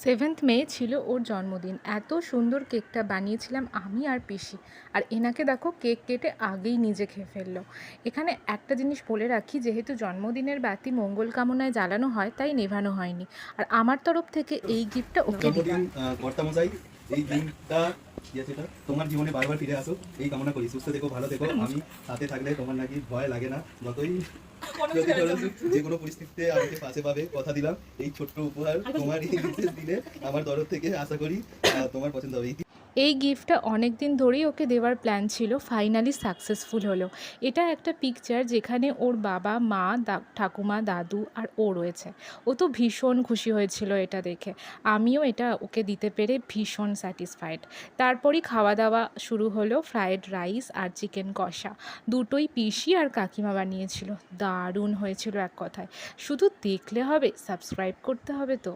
7th মে ছিল ওর জন্মদিন। এত সুন্দর কেকটা বানিয়েছিলাম আমি আর পিসি। আর এনাকে দেখো কেক কেটে আগেই নিজে খেয়ে ফেললো। এখানে একটা জিনিস বলে রাখি, যেহেতু জন্মদিনের বাতি মঙ্গল কামনায় জ্বালানো হয় তাই নেভানো হয়নি। আর আমার তরফ থেকে এই গিফটটা ওকে জন্মদিন দিলাম। কর্তামশাই, এই দিনটা যেটা তোমার জীবনে বারবার ফিরে আসো এই কামনা করি। সুস্থ থেকো, ভালো থেকো। আমি সাথে থাকলে তোমার নাকি ভয় লাগে না। যতই যে কোনো পরিস্থিতিতে আমাকে পাশে পাবে, কথা দিলাম। এই ছোট্ট উপহার তোমার এই বিশেষ দিনে আমার তরফ থেকে আশা করি তোমার পছন্দ হবে। এই গিফটটা অনেক দিন ধরেই ওকে দেওয়ার প্ল্যান ছিল, ফাইনালি সাকসেসফুল হলো। এটা একটা পিকচার যেখানে ওর বাবা, মা, ঠাকুমা, দাদু আর ও রয়েছে। ও তো ভীষণ খুশি হয়েছিল এটা দেখে। আমিও এটা ওকে দিতে পেরে ভীষণ স্যাটিসফাইড। তারপরই খাওয়া দাওয়া শুরু হলো। ফ্রায়েড রাইস আর চিকেন কষা দুটোই পিসি আর কাকিমা বানিয়েছিল। দারুণ হয়েছিল এক কথায়। শুধু দেখলে হবে, সাবস্ক্রাইব করতে হবে তো।